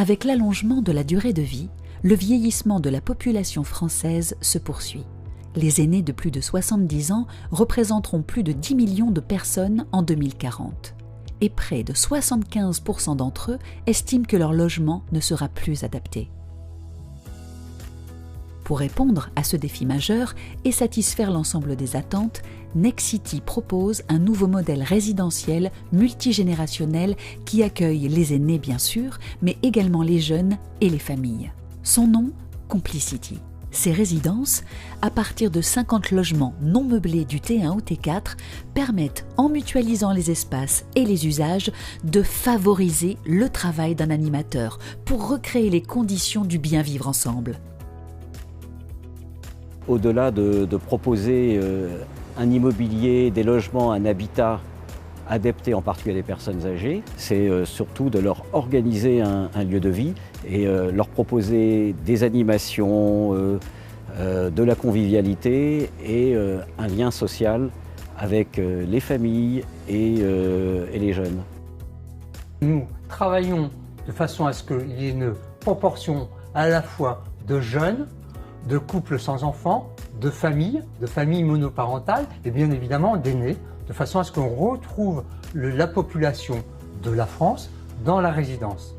Avec l'allongement de la durée de vie, le vieillissement de la population française se poursuit. Les aînés de plus de 70 ans représenteront plus de 10 millions de personnes en 2040. Et près de 75% d'entre eux estiment que leur logement ne sera plus adapté. Pour répondre à ce défi majeur et satisfaire l'ensemble des attentes, Nexity propose un nouveau modèle résidentiel multigénérationnel qui accueille les aînés bien sûr, mais également les jeunes et les familles. Son nom, Complicity. Ces résidences, à partir de 50 logements non meublés du T1 au T4, permettent, en mutualisant les espaces et les usages, de favoriser le travail d'un animateur pour recréer les conditions du bien vivre ensemble. Au-delà de proposer un immobilier, des logements, un habitat adapté en particulier à des personnes âgées, c'est surtout de leur organiser un lieu de vie et leur proposer des animations, de la convivialité et un lien social avec les familles et les jeunes. Nous travaillons de façon à ce qu'il y ait une proportion à la fois de jeunes, de couples sans enfants, de familles monoparentales et bien évidemment d'aînés, de façon à ce qu'on retrouve la population de la France dans la résidence.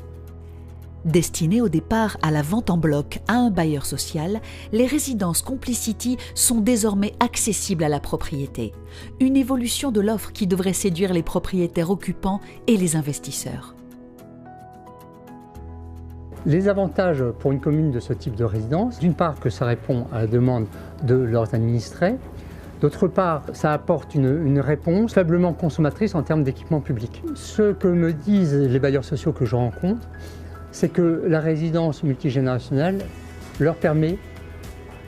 Destinées au départ à la vente en bloc à un bailleur social, les résidences Complicity sont désormais accessibles à la propriété. Une évolution de l'offre qui devrait séduire les propriétaires occupants et les investisseurs. Les avantages pour une commune de ce type de résidence, d'une part que ça répond à la demande de leurs administrés, d'autre part ça apporte une réponse faiblement consommatrice en termes d'équipement public. Ce que me disent les bailleurs sociaux que je rencontre, c'est que la résidence multigénérationnelle leur permet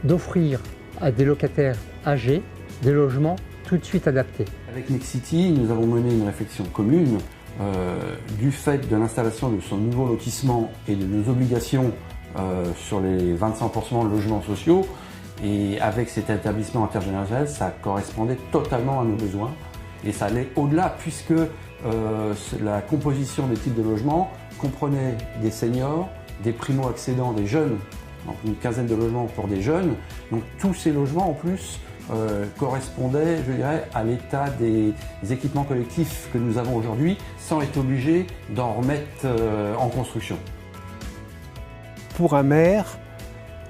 d'offrir à des locataires âgés des logements tout de suite adaptés. Avec Nexity, nous avons mené une réflexion commune du fait de l'installation de son nouveau lotissement et de nos obligations sur les 25% de logements sociaux. Et avec cet établissement intergénérationnel, ça correspondait totalement à nos besoins. Et ça allait au-delà puisque la composition des types de logements comprenait des seniors, des primo-accédants, des jeunes, donc une quinzaine de logements pour des jeunes. Donc tous ces logements en plus correspondaient, je dirais, à l'état des équipements collectifs que nous avons aujourd'hui, sans être obligés d'en remettre en construction. Pour un maire,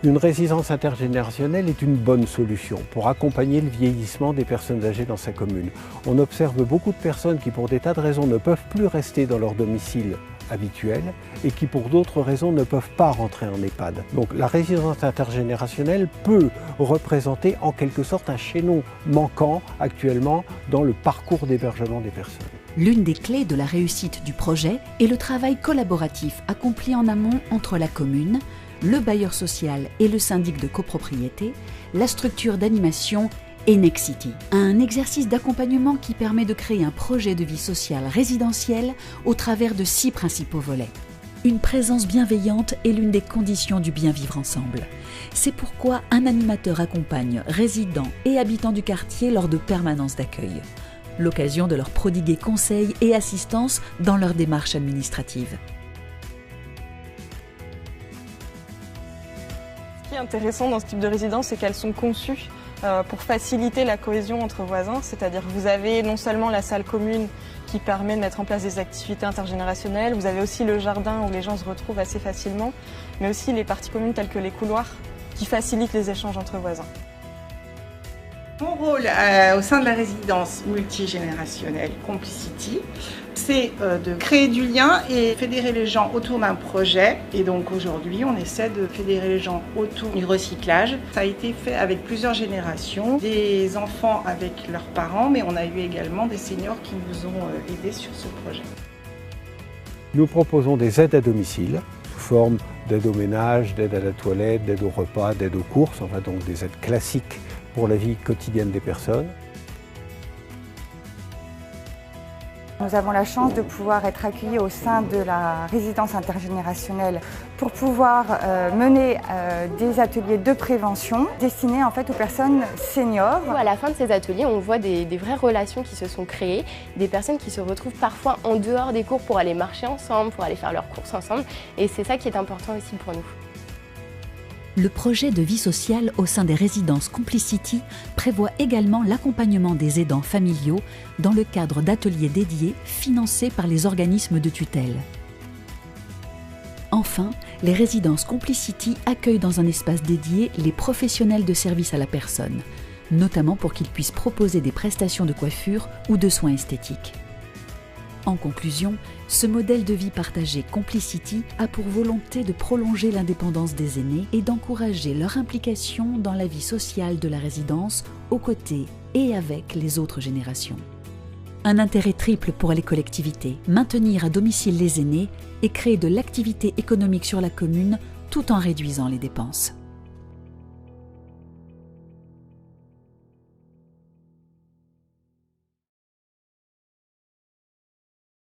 une résidence intergénérationnelle est une bonne solution pour accompagner le vieillissement des personnes âgées dans sa commune. On observe beaucoup de personnes qui, pour des tas de raisons, ne peuvent plus rester dans leur domicile habituel et qui, pour d'autres raisons, ne peuvent pas rentrer en EHPAD. Donc la résidence intergénérationnelle peut représenter en quelque sorte un chaînon manquant actuellement dans le parcours d'hébergement des personnes. L'une des clés de la réussite du projet est le travail collaboratif accompli en amont entre la commune, le bailleur social et le syndic de copropriété, la structure d'animation et Nexity. Un exercice d'accompagnement qui permet de créer un projet de vie sociale résidentielle au travers de 6 principaux volets. Une présence bienveillante est l'une des conditions du bien vivre ensemble. C'est pourquoi un animateur accompagne résidents et habitants du quartier lors de permanences d'accueil. L'occasion de leur prodiguer conseils et assistance dans leur démarche administrative. Ce qui est intéressant dans ce type de résidence, c'est qu'elles sont conçues pour faciliter la cohésion entre voisins, c'est-à-dire que vous avez non seulement la salle commune qui permet de mettre en place des activités intergénérationnelles, vous avez aussi le jardin où les gens se retrouvent assez facilement, mais aussi les parties communes telles que les couloirs qui facilitent les échanges entre voisins. Mon rôle au sein de la résidence multigénérationnelle Complicity, c'est de créer du lien et fédérer les gens autour d'un projet. Et donc aujourd'hui, on essaie de fédérer les gens autour du recyclage. Ça a été fait avec plusieurs générations, des enfants avec leurs parents, mais on a eu également des seniors qui nous ont aidés sur ce projet. Nous proposons des aides à domicile, sous forme d'aide au ménage, d'aide à la toilette, d'aide au repas, d'aide aux courses, enfin donc des aides classiques pour la vie quotidienne des personnes. Nous avons la chance de pouvoir être accueillis au sein de la résidence intergénérationnelle pour pouvoir mener des ateliers de prévention destinés en fait aux personnes seniors. À la fin de ces ateliers, on voit des vraies relations qui se sont créées, des personnes qui se retrouvent parfois en dehors des cours pour aller marcher ensemble, pour aller faire leurs courses ensemble, et c'est ça qui est important aussi pour nous. Le projet de vie sociale au sein des résidences Complicity prévoit également l'accompagnement des aidants familiaux dans le cadre d'ateliers dédiés financés par les organismes de tutelle. Enfin, les résidences Complicity accueillent dans un espace dédié les professionnels de service à la personne, notamment pour qu'ils puissent proposer des prestations de coiffure ou de soins esthétiques. En conclusion, ce modèle de vie partagé Complicity a pour volonté de prolonger l'indépendance des aînés et d'encourager leur implication dans la vie sociale de la résidence aux côtés et avec les autres générations. Un intérêt triple pour les collectivités, maintenir à domicile les aînés et créer de l'activité économique sur la commune tout en réduisant les dépenses.